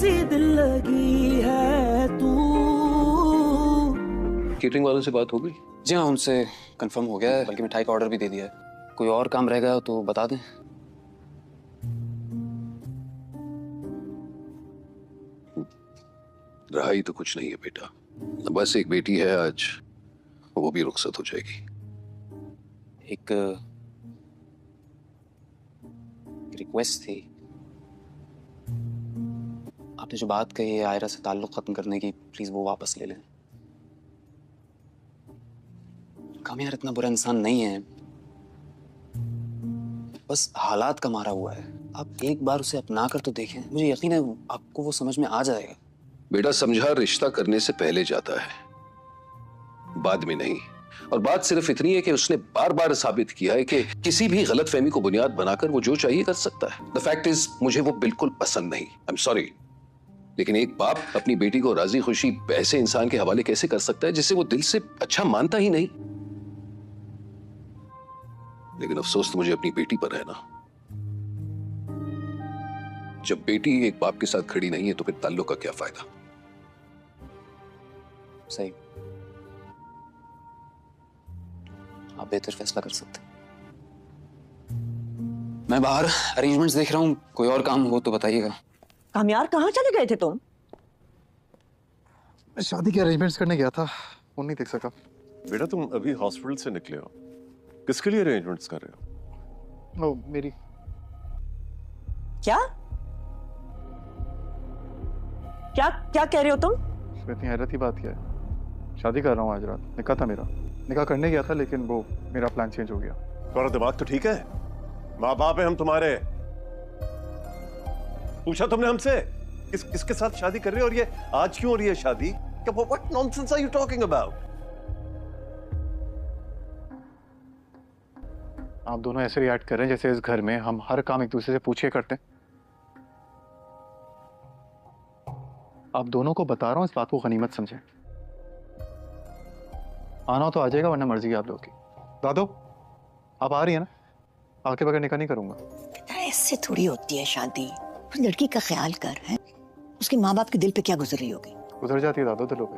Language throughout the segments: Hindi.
सी दिल लगी है तू। केटरिंग वालों से बात हो गई? जी हाँ, उनसे कंफर्म हो गया है, बल्कि मिठाई का ऑर्डर भी दे दिया है। कोई और काम रह गया तो बता दें। रहा ही तो कुछ नहीं है बेटा, बस एक बेटी है, आज वो भी रुखसत हो जाएगी। एक रिक्वेस्ट थी, आपने जो बात कही है आयरा से ताल्लुक खत्म करने की, प्लीज वो वापस ले लें। कामयार इतना बुरा इंसान नहीं है, बस हालात का मारा हुआ है। आप एक बार उसे अपना कर तो देखें, मुझे यकीन है आपको वो समझ में आ जाएगा। बेटा, समझा रिश्ता करने से पहले जाता है, बाद में नहीं। और बात सिर्फ इतनी है कि उसने बार बार साबित किया है कि किसी भी गलतफहमी को बुनियाद बनाकर वो जो चाहिए कर सकता है। द फैक्ट इज, मुझे वो बिल्कुल पसंद नहीं, आई एम सॉरी, लेकिन एक बाप अपनी बेटी को राजी खुशी ऐसे इंसान के हवाले कैसे कर सकता है जिसे वो दिल से अच्छा मानता ही नहीं। लेकिन अफसोस तो मुझे अपनी बेटी पर है ना। जब बेटी एक बाप के साथ खड़ी नहीं है तो फिर ताल्लुक का क्या फायदा। सही, आप बेहतर फैसला कर सकते हैं। मैं बाहर अरेंजमेंट्स देख रहा हूँ, कोई और काम हो तो बताइएगा। कामयार, कहाँ चले गए थे तुम? मैं शादी के अरेंजमेंट्स करने गया था, वो नहीं देख सका। बेटा, तुम अभी हॉस्पिटल से निकले हो, किसके लिए अरेंजमेंट्स कर रहे हो? वो मेरी। क्या क्या क्या कह रहे हो तुम? इसमें इतनी हैरत की बात क्या है? शादी कर रहा हूँ आज रात, निकाह था मेरा। निकाह करने गया था लेकिन वो मेरा प्लान चेंज हो गया। तुम्हारा दिमाग तो ठीक है? माँ बाप है हम तुम्हारे। पूछा तुमने हमसे किसके साथ शादी कर रहे हो और ये आज क्यों हो रही है शादी? What nonsense are you talking about? आप दोनों ऐसे रिएक्ट कर रहे हैं जैसे इस घर में हम हर काम एक दूसरे से पूछे करते हैं। आप दोनों को बता रहा हूं, इस बात को गनीमत समझें। आना हो तो आ जाएगा, वरना मर्जी है आप लोग की। दादो, आप आ रही है ना? आके बगैर निकाह नहीं करूंगा। ऐसे थोड़ी होती है शादी। उस लड़की का ख्याल कर, है उसके माँ बाप के दिल पे क्या गुजर रही होगी। गुजर जाती है दादो दिलों पे,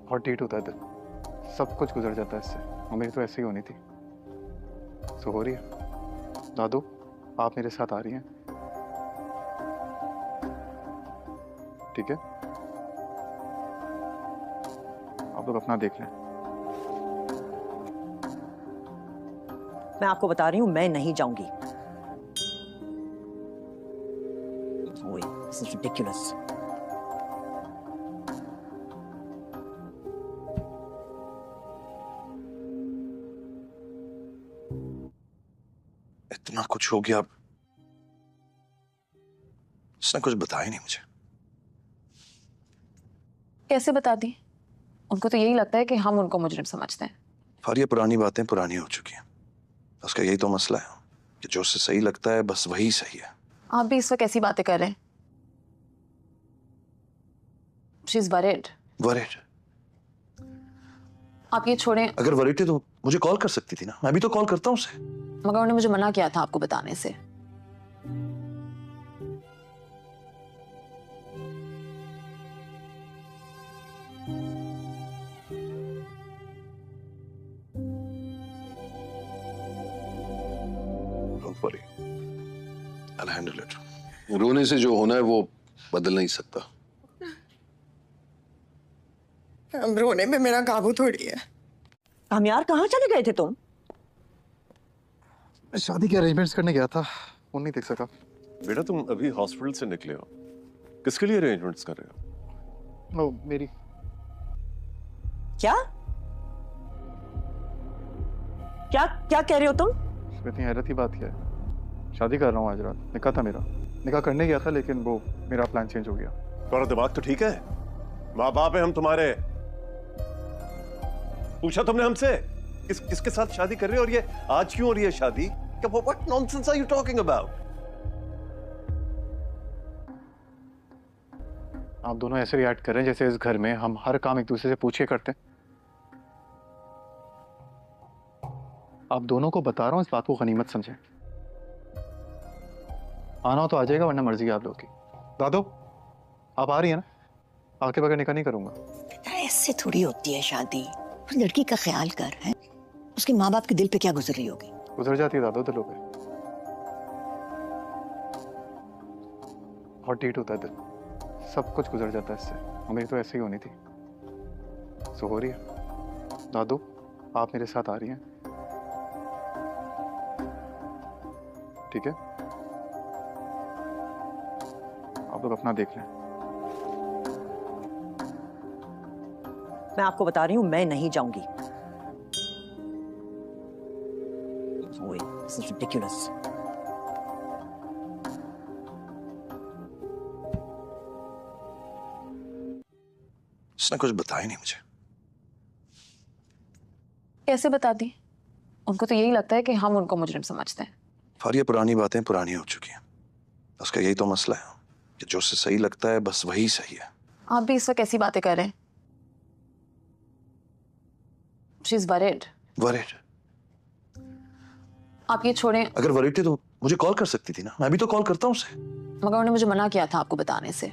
बहुत ढीठ होता है दिल, सब कुछ गुजर जाता है इससे। और मेरी तो ऐसे ही होनी थी, सो हो रही है। दादो, आप मेरे साथ आ रही हैं, ठीक है? आप लोग अपना देख लें। मैं आपको बता रही हूँ, मैं नहीं जाऊंगी। This is ridiculous. इतना कुछ हो गया, उसने कुछ बताया नहीं मुझे। कैसे बता दी? उनको तो यही लगता है कि हम उनको मुजरिम समझते हैं। और ये पुरानी बातें पुरानी हो चुकी हैं। उसका यही तो मसला है कि जो उसे सही लगता है बस वही सही है। आप भी इस वक्त ऐसी बातें कर रहे हैं। She is worried. वरीड? आप ये छोड़ें। अगर वरीड थी तो मुझे कॉल कर सकती थी ना, मैं भी तो कॉल करता हूँ उसे। मगर उन्होंने मुझे मना किया था आपको बताने से। Don't worry, I'll handle it. रोने से जो होना है वो बदल नहीं सकता। अब रोने में मेरा काबू थोड़ी है। कामयार, कहाँ चले गए थे तुम? मैं शादी के अरेंजमेंट्स करने गया था, वो नहीं देख सका। बेटा, तुम अभी हॉस्पिटल से निकले हो, किसके लिए अरेंजमेंट्स कर रहे हो? वो मेरी। क्या क्या क्या कह रहे हो तुम? इसमें इतनी हैरत की बात क्या है? शादी कर रहा हूँ आज रात, निकाह था मेरा। निकाह करने गया था लेकिन वो मेरा प्लान चेंज हो गया। तुम्हारा दिमाग तो ठीक है? माँ बाप है हम तुम्हारे। पूछा तुमने हमसे किसके साथ शादी कर रहे हो और ये आज क्यों हो रही है शादी? What nonsense are you talking about? आप दोनों ऐसे रिएक्ट कर रहे हैं जैसे इस घर में हम हर काम एक दूसरे से पूछे करते हैं। आप दोनों को बता रहा हूं, इस बात को गनीमत समझें। आना हो तो आ जाएगा, वरना मर्जी है आप लोग की। दादू, आप आ रही है ना? आके बगैर निकाह नहीं करूंगा। बेटा ऐसे थोड़ी होती है शादी। उस लड़की का ख्याल कर है, उसके माँ बाप के दिल पे क्या गुजर रही होगी। गुजर जाती है दादू दिलों पे, बहुत डीट होता है दिल, सब कुछ गुजर जाता है इससे। और मेरी तो ऐसे ही होनी थी। सो हो रही है। दादू, आप मेरे साथ आ रही हैं, ठीक है? आप लोग अपना देख लें। मैं आपको बता रही हूँ मैं नहीं जाऊंगी। This is ridiculous. उसने कुछ बताया नहीं मुझे। कैसे बता दी? उनको तो यही लगता है कि हम उनको मुजरिम समझते हैं। और ये पुरानी बातें पुरानी हो चुकी हैं। उसका यही तो मसला है कि जो उसे सही लगता है बस वही सही है। आप भी इस वक्त कैसी बातें कर रहे हैं? She is worried. वरिड? आप ये छोड़ें। अगर वरिड थी तो मुझे कॉल कर सकती थी ना, मैं भी तो कॉल करता हूँ उसे। मगर उन्होंने मुझे मना किया था आपको बताने से।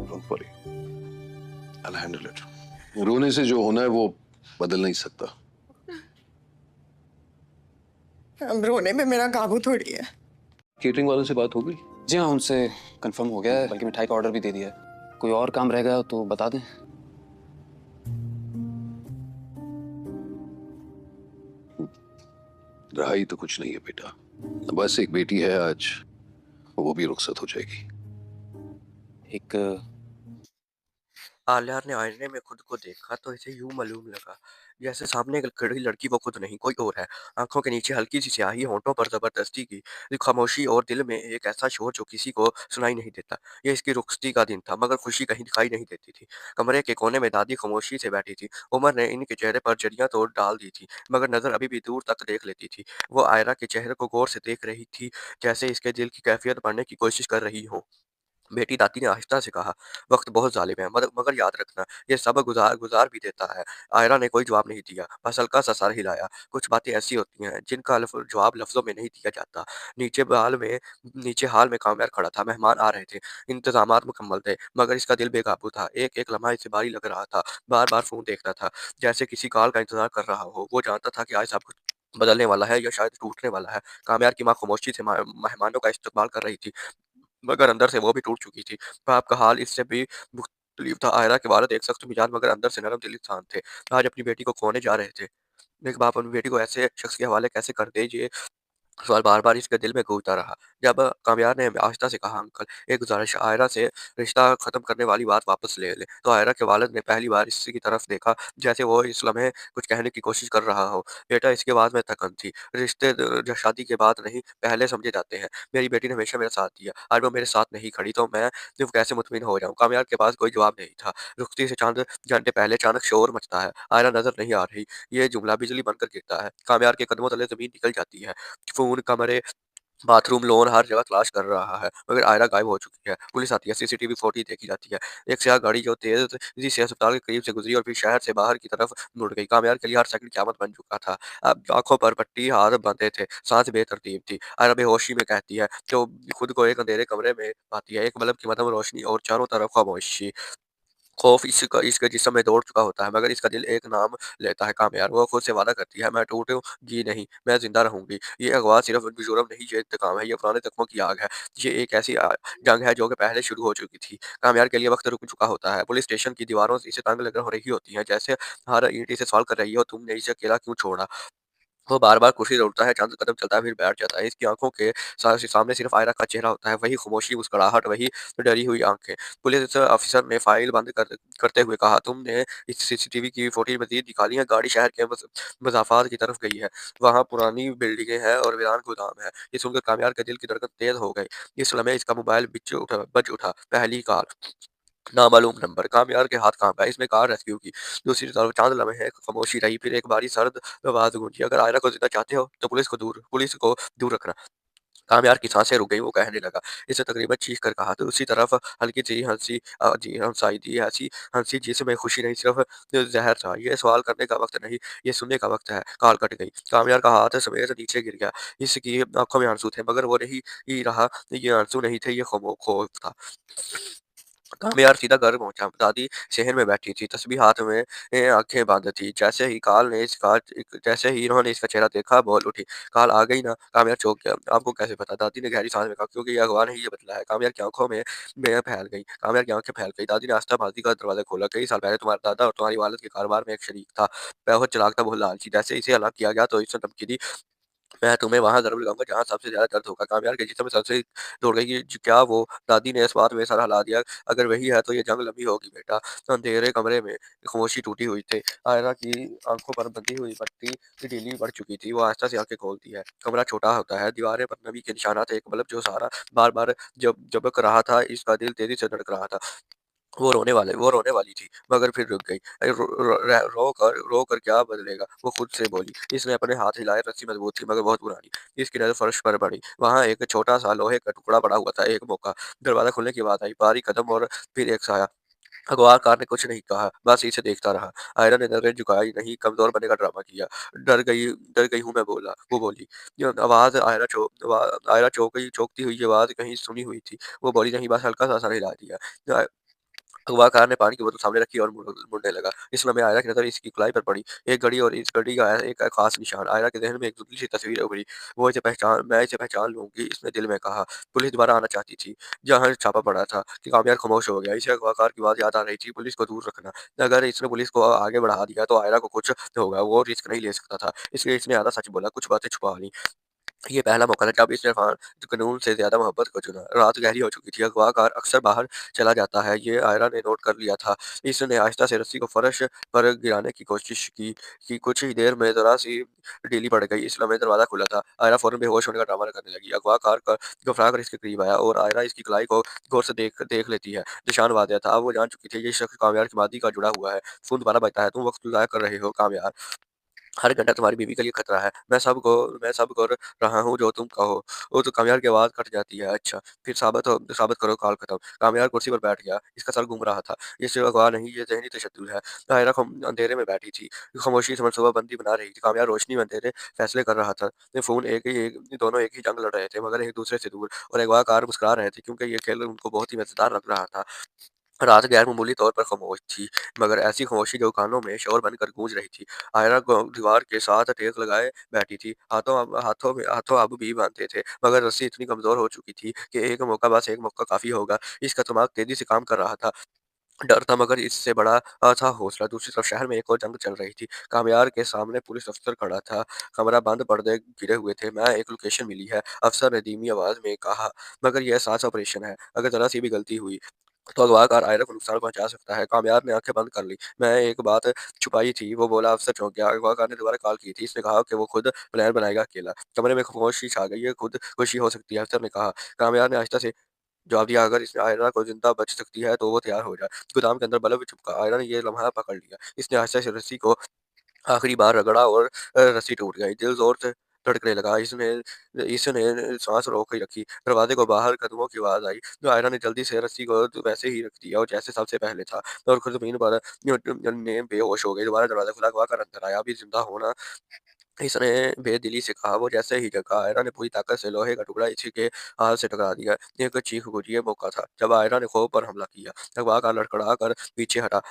Don't worry. I'll handle it. रोने से जो होना है वो बदल नहीं सकता। अब रोने में मेरा काबू थोड़ी है। केटरिंग वालों से बात हो गई? जी हाँ, उनसे कंफर्म हो गया है, बल्कि मिठाई का ऑर्डर भी दे दिया है। कोई और काम रह गया तो बता दें। रहाई तो कुछ नहीं है बेटा, बस एक बेटी है आज, वो भी रुखसत हो जाएगी। एक आलिया ने आईने में खुद को देखा तो इसे यूं मालूम लगा जैसे सामने खड़ी लड़की वो खुद नहीं कोई और है। आंखों के नीचे हल्की सी स्याही, होंठों पर जबरदस्ती की खामोशी और दिल में एक ऐसा शोर जो किसी को सुनाई नहीं देता। ये इसकी रुखसती का दिन था, मगर खुशी कहीं दिखाई नहीं देती थी। कमरे के कोने में दादी खामोशी से बैठी थी। उमर ने इनके चेहरे पर जरियां तोड़ डाल दी थी, मगर नजर अभी भी दूर तक देख लेती थी। वो आयरा के चेहरे को गौर से देख रही थी, जैसे इसके दिल की कैफियत पढ़ने की कोशिश कर रही हो। बेटी, दादी ने आहिस्ता से कहा, वक्त बहुत जालिम है, मगर याद रखना ये सब गुजार गुजार भी देता है। आयरा ने कोई जवाब नहीं दिया, बस हल्का सा सर हिलाया। कुछ बातें ऐसी होती हैं जिनका जवाब लफ्जों में नहीं दिया जाता। नीचे हाल में कामयार खड़ा था। मेहमान आ रहे थे, इंतजामात मुकम्मल थे, मगर इसका दिल बेकाबू था। एक एक लम्हा इसे भारी लग रहा था। बार बार फोन देखता था, जैसे किसी कॉल का इंतजार कर रहा हो। वो जानता था कि आज सब कुछ बदलने वाला है या शायद टूटने वाला है। कामयार की माँ खामोशी से मेहमानों का इस्तकबाल कर रही थी, मगर अंदर से वो भी टूट चुकी थी। बाप का हाल इससे भी मुख्तलिफ था। आयरा के वालिद एक सख्त मिजाज मगर अंदर से नरम दिल इंसान थे। आज अपनी बेटी को खोने जा रहे थे। एक बाप अपनी बेटी को ऐसे शख्स के हवाले कैसे कर दे, ये सवाल बार बार इसके दिल में गूंजता रहा। जब कामयार ने आहिस्ता से कहा, अंकल एक गुजारिश, आयरा से रिश्ता खत्म करने वाली बात वापस ले ले, तो आयरा के वालिद ने पहली बार इसकी तरफ देखा, जैसे वो इस लम्हे कुछ कहने की कोशिश कर रहा हो। बेटा, इसके बाद में थकन थी। रिश्ते जो शादी के बाद नहीं पहले समझे जाते हैं। मेरी बेटी ने हमेशा मेरा साथ दिया, आज वो मेरे साथ नहीं खड़ी तो मैं सिर्फ कैसे मुतमिन हो जाऊँ। कामयार के पास कोई जवाब नहीं था। रुखती से चंद घंटे पहले अचानक शोर मचता है, आयरा नजर नहीं आ रही। ये जुमला बिजली बनकर गिरता है। कामयार के कदमों तले जमीन निकल जाती है। फोन, कमरे, बाथरूम, लोन, हर जगह तलाश कर रहा है, मगर आयरा गायब हो चुकी है। पुलिस आती है, सीसीटीवी फुटेज देखी जाती है। एक स्याह गाड़ी जो तेजी से अस्पताल के करीब से गुजरी और फिर शहर से बाहर की तरफ मुड़ गई। कामयार के लिए हर सेकंड क़यामत बन चुका था। अब आंखों पर पट्टी, हाथ बंधे थे, सांस बेतरतीब थी। आयरा बेहोशी में कहती है, जो खुद को एक अंधेरे कमरे में पाती है, एक बल्ब की मदम रोशनी और चारों तरफ खामोशी। खौफ इसका इसके जिस्म में दौड़ चुका होता है, मगर इसका दिल एक नाम लेता है, कामयार। वो खुद से वादा करती है, मैं टूटूंगी नहीं, मैं जिंदा रहूंगी। ये अगवा सिर्फ जुर्म नहीं, ये इंतकाम है, ये पुराने जख्मों की आग है। ये एक ऐसी जंग है जो कि पहले शुरू हो चुकी थी। कामयार के लिए वक्त रुक चुका होता है। पुलिस स्टेशन की दीवारों से इसे तंग लग हो रही होती है, जैसे हर ईंट इसे सवाल कर रही हो, तुमने इसे अकेला क्यों छोड़ा। वो बार-बार कुर्सी से उठता है, चंद कदम चलता है, फिर बैठ जाता है। इसकी आँखों के सामने सिर्फ आयरा का चेहरा होता है, वही खामोशी, मुस्कुराहट, वही डरी हुई आँखें। पुलिस ऑफिसर ने फाइल बंद करते हुए कहा, तुमने इस सीसीटीवी की फुटेज मज़ीद निकाली है? गाड़ी शहर के मज़ाफ़ात की तरफ गई है। वहाँ पुरानी बिल्डिंगें हैं और वीरान गोदाम है। ये सुनकर कामयार के दिल की धड़कन तेज़ हो गई। इस लम्हे इसका मोबाइल बज उठा। पहली कॉल, नामालूम नंबर। कामयार के हाथ कांपा। इसने कार रेस्क्यू की। दूसरी तरफ चंद लम्हे खामोशी रही, फिर एक बारी सर्द आवाज गूंजी, अगर आयरा को जिंदा चाहते हो तो पुलिस को दूर रखना। कामयार की सांसें रुक गई। वो कहने लगा, इसने तकरीबन चीख कर कहा। तो उसी तरफ हल्की सी हंसी जी हंसाई थी, ऐसी हंसी जिसमें खुशी नहीं, सिर्फ जहर था। ये सवाल करने का वक्त नहीं, ये सुनने का वक्त है। कॉल कट गई। कामयार का हाथ समेत नीचे गिर गया। इसकी आंखों में आंसू थे, मगर वो नहीं ही रहा। ये आंसू नहीं थे, ये खौफ था। कामयार सीधा घर पहुंचा। दादी शहर में बैठी थी, तस्बीह हाथ में आंखें बंद थी। जैसे ही इन्होंने इसका चेहरा देखा, बोल उठी, काल आ गई ना। कामयार चौंक गया। आपको कैसे पता? दादी ने गहरी सांस में कहा, क्योंकि ये अगवा ने ही ये बदला है। कामयार की आंखों में फैल गई। कामयार की आंखें फैल गई। दादी ने आस्था बाजी का दरवाजा खोला। कई साल पहले तुम्हारा दादा और तुम्हारी वालद के कारोबार में एक शरीक था। बहुत चालाक था, बहुत लालची। जैसे इसे अलग किया गया तो इसने धमकी दी, मैं तुम्हें वहाँ ज़रूर लगाऊँगा जहाँ सबसे ज़्यादा दर्द होगा। कामयार के जिस्म में सबसे दौड़ गई कि क्या वो? दादी ने इस बात में सर हिला दिया। अगर वही है तो ये जंग लंबी होगी बेटा। तो अंधेरे कमरे में खामोशी टूटी हुई थी। आयरा की आंखों पर बंधी हुई पट्टी ढीली पड़ चुकी थी। वो आहिस्ता से आंखें खोलती है। कमरा छोटा होता है, दीवारें पर नमी के निशानात, एक बल्ब जो सारा बार बार जब झपक रहा था। इसका दिल तेजी से धड़क रहा था। वो रोने वाली थी, मगर फिर रुक गई। रो कर क्या बदलेगा? वो खुद से बोली। इसने अपने हाथ हिलाए। रस्सी मजबूत थी, मगर बहुत पुरानी। इसकी नज़र फर्श पर पड़ी। वहाँ एक छोटा सा लोहे का टुकड़ा पड़ा हुआ था। एक मौका। दरवाजा खुलने की आवाज़ आई, बारीक कदम और फिर एक साया। अगवाकार ने कुछ नहीं कहा, बस इसे देखता रहा। आयरा ने नजरें झुकाई नहीं, कमजोर बनने का ड्रामा किया। डर गई हूँ मैं, बोला। वो बोली। ये आवाज आयरा चौंकती हुई। ये आवाज कहीं सुनी हुई थी। वो बोली, नहीं, बस हल्का सा सर हिला दिया। अगवाकार ने पानी की बोतल सामने रखी और मुड़ने लगा। इस लम्हे आयरा की नजर इसकी कुलाई पर पड़ी। एक घड़ी, और इस घड़ी का एक खास निशान। आयरा के जहन में एक धुंधली सी तस्वीर उभरी। मैं इसे पहचान लूंगी, इसने दिल में कहा। पुलिस दोबारा आना चाहती थी जहाँ छापा पड़ा था कि कामयार खामोश हो गया। इसे अगवाकार की बात याद आ रही थी, पुलिस को दूर रखना। अगर इसने पुलिस को आगे बढ़ा दिया तो आयरा को कुछ होगा। वो रिस्क नहीं ले सकता था, इसलिए इसने आधा सच बोला, कुछ बातें छुपा ली। ये पहला मौका था जब इसने कानून से ज़्यादा मोहब्बत को चुना। रात गहरी हो चुकी थी, अगवाकार अक्सर बाहर चला जाता है, ये आयरा ने नोट कर लिया था। इसने आहिस्ता से रस्सी को फर्श पर गिराने की कोशिश की कि कुछ ही देर में ज़रा-सी ढीली पड़ गई। इस लम्हे दरवाज़ा खुला था। आयरा फ़ौरन बेहोश होने का ड्रामा करने लगी। अगवाकार घबरा कर इसके करीब आया और आयरा इसकी कलाई को गौर से देख लेती है। निशान वाज़ेह था, अब वो जान चुकी थी ये शख्स कामयार की मादी का जुड़ा हुआ है। फ़ोन दोबारा बजता है, तुम वक़्त ज़ाया कर रहे हो कामयार। हर घंटा तुम्हारी बीवी के लिए खतरा है। मैं सब कर रहा हूँ जो तुम कहो। वो तो कामयार की आवाज़ कट जाती है। अच्छा, फिर साबित करो, कॉल खत्म। कामयार कुर्सी पर बैठ गया। इसका सर घूम रहा था। ये सिर्फ अगवा नहीं, ये ज़हनी तशद्दुद है। दायरा अंधेरे में बैठी थी। खामोशी से मनसूबाबंदी बना रही थी। कामयार रोशनी में अंधेरे फैसले कर रहा था। ये फ़ोन दोनों एक ही जंग लड़ रहे थे, मगर एक दूसरे से दूर। और अगवा कार मुस्कुरा रहे थे, क्योंकि ये खेल उनको बहुत ही मज़ेदार लग रहा था। रात गैर मामूली तौर पर खामोश थी, मगर ऐसी खामोशी जो कानों में शोर बनकर गूंज रही थी। आयरा दीवार के साथ टेक लगाए बैठी थी। हाथों अब भी बांधे थे, मगर रस्सी इतनी कमजोर हो चुकी थी कि एक मौका काफी होगा। इसका दिमाग तेजी से काम कर रहा था। डर था, मगर इससे बड़ा था हौसला। दूसरी तरफ शहर में एक और जंग चल रही थी। कामयार के सामने पुलिस अफसर खड़ा था। कमरा बंद, पर्दे गिरे हुए थे। मैं एक लोकेशन मिली है, अफसर ने धीमी आवाज में कहा, मगर यह सांस ऑपरेशन है। अगर जरा सी भी गलती हुई तो अगवाकार आयरा को नुकसान पहुंचा सकता है। कामयार ने आंखें बंद कर ली। मैं एक बात छुपाई थी, वो बोला। अफसर चौंक गया। अगवाकार ने दोबारा कॉल की थी। इसने कहा कि वो खुद प्लान बनाएगा अकेला। कमरे में खामोशी छा गई। ये खुद खुशी हो सकती है, अफसर ने कहा। कामयार ने आहिस्ता से जवाब दिया, अगर इस आयरा को जिंदा बच सकती है तो वो तैयार हो जाए। गोदाम के अंदर बल्ब चिपका। आयरा ने ये लम्हा पकड़ लिया। इसने आहिस्ता से रस्सी को आखिरी बार रगड़ा और रस्सी टूट गई। दिल जोर से धड़कने लगा। इसने इसने सांस रोक ही रखी। दरवाजे को बाहर कदमों की आवाज आई। तो आयरा ने जल्दी से रस्सी को तो वैसे ही रख दिया और जैसे सबसे पहले था, और खुद जमीन पर ने बेहोश हो गई। दोबारा दरवाजा खुला। अगवा कर अंदर आया। अभी जिंदा होना, इसने बेदिली से कहा। वो जैसे ही जगा, आयरा ने पूरी ताकत से लोहे का टुकड़ा इसी के हाथ से टकरा दिया। एक चीख गूंजी। ये मौका था जब आयरा ने खौफ पर हमला किया। अगवा का लड़खड़ा कर पीछे हटा।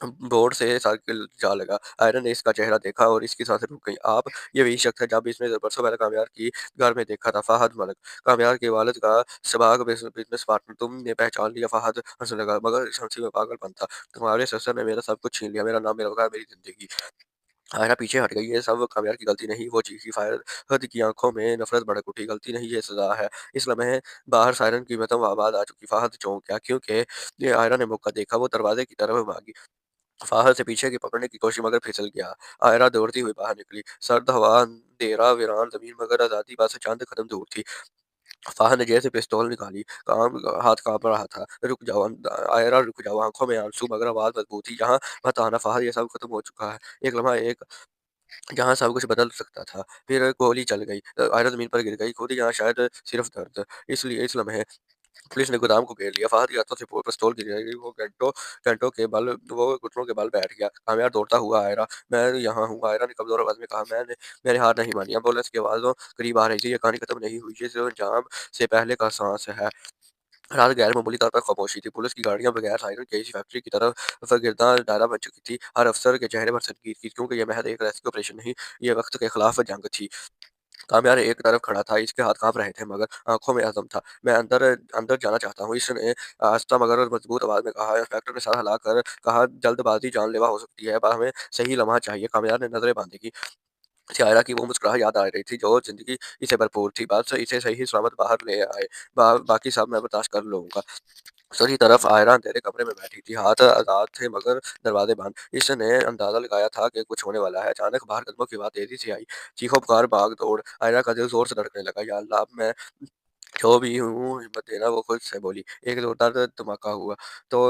बोर्ड से साइकिल जा लगा। आयरन ने इसका चेहरा देखा और इसकी सांसें रुक गईं। आप, ये वही शख्स है जब इसने बरसों पहले कामयार की घर में देखा था। फहद मलिक, कामयार के वालिद का सबाक बिजनेस पार्टनर। तुमने पहचान लिया? फहद हंसने लगा, मगर इस हंसी में पागलपन था। तुम्हारे ससुर ने मेरा सब कुछ छीन लिया, मेरा नाम, मेरा वक़ार, मेरी जिंदगी। आयरा पीछे हट गई। ये सब कामयार की गलती नहीं, वो चीखी। फहद की आंखों में नफरत भड़क उठी। गलती नहीं, ये सजा है। इस लम्हे बाहर सायरन की बेदम आवाज आ चुकी। फहद चौंक गया, क्योंकि ये आयरा ने मौका देखा। वो दरवाजे की तरफ भागी। फाहद से पीछे की पकड़ने की कोशिश, मगर फिसल गया। आयरा दौड़ती हुई बाहर निकली। सर्द हवा, अंधेरा, वीरान जमीन, मगर आजादी बस चंद कदम दूर थी। फाहद ने जेब से पिस्तौल निकाली। हाथ कांप रहा था। रुक जाओ आयरा, रुक जाओ। आंखों में आंसू, मगर आवाज मजबूत थी। यहाँ मत आना फाहद, ये सब खत्म हो चुका है। एक लम्हा, एक जहाँ सब कुछ बदल सकता था। फिर गोली चल गई, आयरा ज़मीन पर गिर गई, खुद यहाँ शायद सिर्फ दर्द। इसलिए इस लम्हे पुलिस ने गोदाम को घेर लिया। फ़हद के हाथों से पिस्तौल गिर गई। वो घंटों घंटों के बल वो घुटनों के बल बैठ गया। कामयाब दौड़ता हुआ आयरा, मैं यहाँ हूँ। आयरा ने कमज़ोर आवाज़ में कहा, मैंने हार नहीं मानी। एम्बुलेंस की आवाज़ों करीब आ रही थी। ये कहानी खत्म नहीं हुई, ये सिर्फ अंजाम से पहले का साँस है। रात गैर मामूली तौर पर खामोशी थी। पुलिस की गाड़ियां बगैर सायरन के इसी फैक्ट्री की तरफ गिरदा दायरा बन चुकी थी। हर अफसर के चेहरे पर संगीत थी, क्योंकि यह महज एक रेस्क्यू ऑपरेशन नहीं, ये वक्त के खिलाफ जंग थी। कामयाब एक तरफ खड़ा था, इसके हाथ कांप रहे थे, मगर आंखों में अज़म था। मैं अंदर अंदर जाना चाहता हूँ, इसने आहिस्ता मगर मजबूत आवाज में कहा। इंस्पेक्टर ने सर हिलाकर कहा, जल्दबाजी जानलेवा हो सकती है, हमें सही लम्हा चाहिए। कामयाब ने नजरें बांधी की सायरा की वो मुस्कुराहट याद आ रही थी जो जिंदगी इसे भरपूर थी। बस इसे सही सलामत बाहर ले आए, बाकी सब मैं बर्दाश्त कर लूंगा। दूसरी तरफ आयरा अंधेरे कमरे में बैठी थी, हाथ आजाद थे मगर दरवाजे बंद। इसने अंदाजा लगाया था कि कुछ होने वाला है। अचानक बाहर कदमों की बात तेजी से आई, चीखों पुकार, भाग दौड़। आयरा का दिल जोर से धड़कने लगा। या अल्लाह, अब मैं जो भी हूँ हिम्मत देना, वो खुद से बोली। एक जोरदार धमाका हुआ तो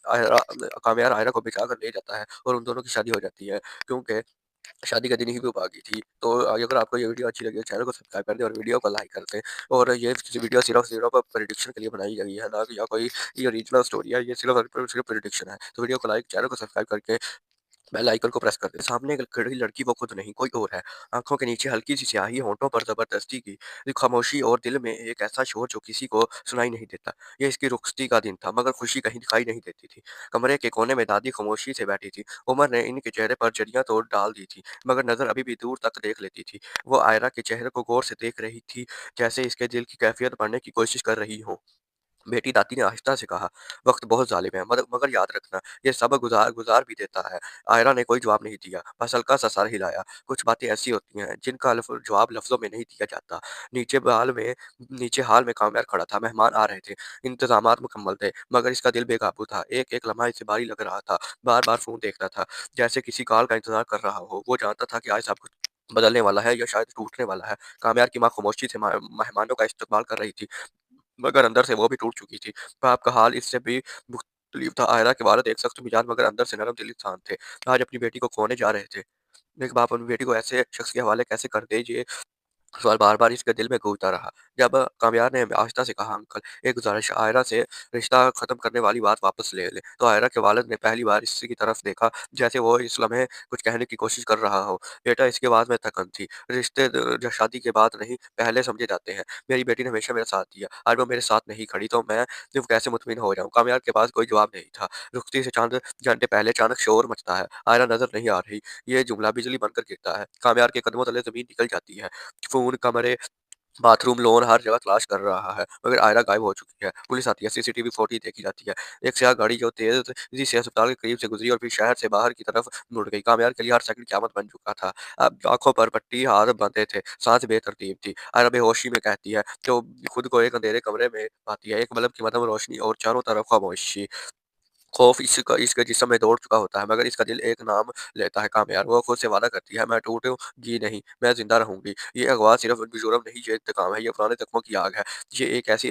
आयरा कामयाब आयरा को बिछा कर ले जाता है और उन दोनों की शादी हो जाती है, क्योंकि शादी का दिन ही वो भागी थी। तो अगर आपको ये वीडियो अच्छी लगी हो, चैनल को सब्सक्राइब कर दें और वीडियो को लाइक कर दें। और ये वीडियो सिर्फ प्रेडिक्शन के लिए बनाई गई है, ना कि या कोई ये ओरिजिनल स्टोरी है, ये सिर्फ प्रेडिक्शन है। तो वीडियो को लाइक, चैनल को सब्सक्राइब करके बेल आइकन को प्रेस कर दें। सामने एक खड़ी लड़की, वो खुद नहीं कोई और है। आंखों के नीचे हल्की सी स्याही, होंठों पर जबरदस्ती की खामोशी और दिल में एक ऐसा शोर जो किसी को सुनाई नहीं देता। ये इसकी रुखसती का दिन था, मगर खुशी कहीं दिखाई नहीं देती थी। कमरे के कोने में दादी खामोशी से बैठी थी। उमर ने इनके चेहरे पर जड़ियां तो डाल दी थी, मगर नजर अभी भी दूर तक देख लेती थी। वो आयरा के चेहरे को गौर से देख रही थी, जैसे इसके दिल की कैफियत पढ़ने की कोशिश कर रही हो। बेटी, दादी ने आहिस्ता से कहा, वक्त बहुत जालिम है, मगर याद रखना, ये सब गुजार गुजार भी देता है। आयरा ने कोई जवाब नहीं दिया, बस हल्का सा सर हिलाया। कुछ बातें ऐसी होती हैं जिनका जवाब लफ्जों में नहीं दिया जाता। नीचे हाल में कामयाब खड़ा था। मेहमान आ रहे थे, इंतजामात मुकम्मल थे, मगर इसका दिल बेकाबू था। एक एक लम्हा इसे भारी लग रहा था। बार बार फोन देखता था, जैसे किसी कॉल का इंतजार कर रहा हो। वो जानता था कि आज सब कुछ बदलने वाला है या शायद टूटने वाला है। कामयाब की माँ खामोशी से मेहमानों का इस्तकबाल कर रही थी, मगर अंदर से वो भी टूट चुकी थी। बाप का हाल इससे भी मुख्तलिफ था। आयरा के वालिद एक सख्त मिजाज मगर अंदर से नरम दिल इंसान थे। आज अपनी बेटी को खोने जा रहे थे। एक बाप अपनी बेटी को ऐसे शख्स के हवाले कैसे कर दे, ये सवाल बार-बार इसके दिल में गूंजता रहा। जब कामयाब ने आहिस्ता से कहा, अंकल, एक गुज़ारिश, आयरा से रिश्ता ख़त्म करने वाली बात वापस ले लें। तो आयरा के वालिद ने पहली बार इसी की तरफ देखा, जैसे वो इस लम्हे कुछ कहने की कोशिश कर रहा हो। बेटा, इसकी आवाज़ में थकन थी। रिश्ते जो शादी के बाद नहीं, पहले समझे जाते हैं। मेरी बेटी ने हमेशा मेरा साथ दिया। आज वो मेरे साथ नहीं खड़ी, तो मैं सिर्फ कैसे मुतमिन हो जाऊँ? कामयाब के पास कोई जवाब नहीं था। रुखती से चंद घंटे पहले अचानक शोर मचता है। आयरा नज़र नहीं आ रही। ये जुमला बिजली बनकर गिरता है। कामयाब के कदमों तले ज़मीन निकल जाती है। फ़ोन, कमरे, बाथरूम, लोन, हर जगह तलाश कर रहा है, मगर आयरा गायब हो चुकी है। पुलिस आती है, सीसीटीवी फुटेज देखी जाती है। एक स्याह गाड़ी जो तेजी से अस्पताल के करीब से गुजरी और फिर शहर से बाहर की तरफ मुड़ गई। कामयाब के लिए हर सेकंड क़यामत बन चुका था। अब आंखों पर पट्टी, हाथ बंधे थे, सांस बेतरतीब थी। आयरा बेहोशी में कहती है, जो खुद को एक अंधेरे कमरे में पाती है, एक बल्ब की मदम रोशनी और चारों तरफ खामोशी। खौफ इसका इसके जिस्म में दौड़ चुका होता है, मगर इसका दिल एक नाम लेता है, कामयाब। वो खुद से वादा करती है, मैं टूटूंगी नहीं, मैं जिंदा रहूंगी। ये अगवा सिर्फ जुर्म नहीं, ये इंतकाम है, ये पुराने जख्मों की आग है। ये एक ऐसी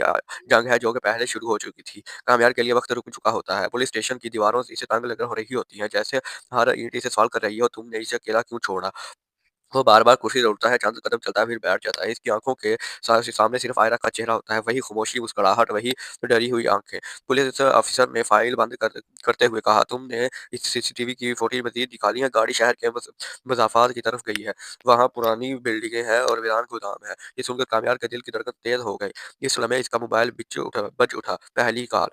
जंग है जो कि पहले शुरू हो चुकी थी। कामयाब के लिए वक्त रुक चुका होता है। पुलिस स्टेशन की दीवारों से इसे तंग लग हो रही होती है, जैसे हर ईंट इसे सवाल कर रही हो, तुमने इसे अकेला क्यों छोड़ा? वो बार-बार कुर्सी तोड़ता है, चंद कदम चलता है, फिर बैठ जाता है। इसकी आँखों के सामने सिर्फ आयरा का चेहरा होता है, वही खामोशी, मुस्कुराहट, वही डरी हुई आँखें। पुलिस अफ़सर ने फाइल बंद करते हुए कहा, तुमने इस सीसीटीवी की फुटेज मज़ीद निकाली है? गाड़ी शहर के मज़ाफ़ात की तरफ गई है। वहाँ पुरानी बिल्डिंगें हैं और वीरान गोदाम है। ये सुनकर कामयाब के दिल की धड़कन तेज़ हो गई। इस लम्हे इसका मोबाइल बज उठा। पहली कॉल,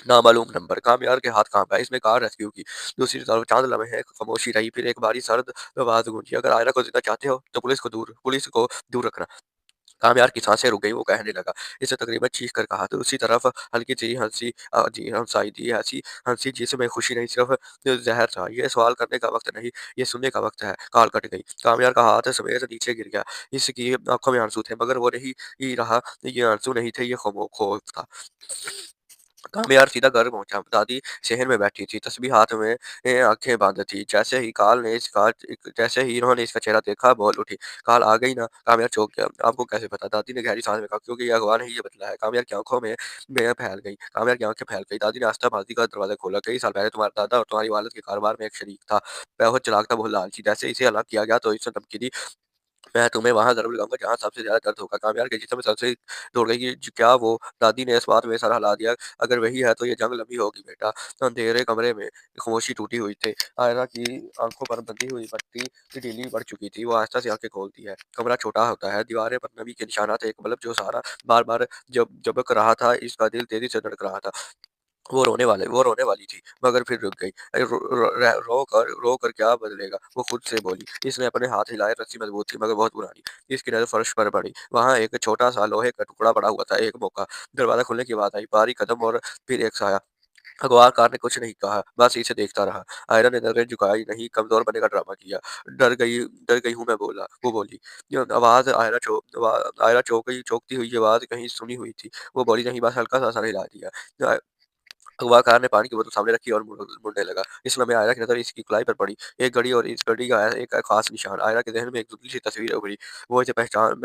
नामालूम नंबर। कामयाब के हाथ काँप गए। इसमें कार रेस्क्यू की। दूसरी तरफ चंद लम्हे खामोशी रही, फिर एक बारी सर्द आवाज़ गूंजी, अगर आयरा को जिंदा चाहते हो तो पुलिस को दूर रखना। कामयाब की सांसें रुक गई। वो कहने लगा, इसे तकरीबन चीख कर कहा। तो उसी तरफ हल्की सी हंसी, जी हंसाई दी, ऐसी हंसी जिसमें खुशी नहीं, सिर्फ जहर था। ये सवाल करने का वक्त नहीं, ये सुनने का वक्त है। कॉल कट गई। कामयाब का हाथ समेत नीचे गिर गया। इसकी आंखों में आंसू थे, मगर वो नहीं ही रहा, ये आंसू नहीं थे, ये खौफ था। कामयार सीधा घर पहुंचा। दादी शहर में बैठी थी, तस्बीह हाथ में आंखें बंद थी। जैसे ही इन्होंने इसका चेहरा देखा, बोल उठी, काल आ गई ना। कामयार चौंक गया। आपको कैसे पता? दादी ने गहरी सांस में कहा, क्योंकि ये अगवा ने ये बतलाया। कामयार की आंखों में फैल गई। कामयार की आंखें फैल गई। दादी ने आस्था बाजी का दरवाजा खोला। कई साल पहले तुम्हारा दादा और तुम्हारी वालिद के कारोबार में एक शरीक था। बहुत चालाक था, बहुत लालची। जैसे इसे अलग किया गया तो इसने धमकी दी, मैं तुम्हें वहाँ ज़रूर लगाऊँगा जहाँ सबसे ज़्यादा दर्द होगा। कामयार के जिस्म में सबसे दौड़ गई कि क्या वो? दादी ने इस बात में सर हिला दिया। अगर वही है तो ये जंग लंबी होगी बेटा। तो अंधेरे कमरे में खामोशी टूटी हुई थी। आयरा की आंखों पर बंधी हुई पट्टी की ढीली पड़ चुकी थी। वो आहिस्ता से आंखें खोलती है। कमरा छोटा होता है। दीवारें पर नमी के निशानात, एक बल्ब जो सारा बार-बार जब झपक रहा था। इसका दिल तेज़ी से धड़क रहा था। वो रोने वाली थी, मगर फिर रुक गई। रो कर क्या बदलेगा? वो खुद से बोली। इसने अपने हाथ हिलाए, रस्सी मजबूत थी, मगर बहुत पुरानी। इसकी नज़र फर्श पर पड़ी। वहाँ एक छोटा-सा लोहे का टुकड़ा पड़ा हुआ था। एक मौका। दरवाज़ा खुलने की आवाज़ आई, बारीक कदम और फिर एक साया। अगवाकार ने कुछ नहीं कहा, बस इसे देखता रहा। आयरा ने नज़रें झुकाई नहीं, कमज़ोर बनने का ड्रामा किया। डर गई हूँ मैं बोला, वो बोली। ये आवाज़ आयरा चौंकती हुई ये आवाज़ कहीं सुनी हुई थी। वो बोली, नहीं, बस हल्का-सा सर हिला दिया। अगवाकार ने पानी की बोतल सामने रखी और मुड़ने लगा। इस लम्हे आयरा की नज़र इसकी कुल्हाड़ी पर पड़ी। एक घड़ी और इस घड़ी का एक खास निशान। आयरा के ज़हन में एक धुंधली सी तस्वीर उभरी। मैं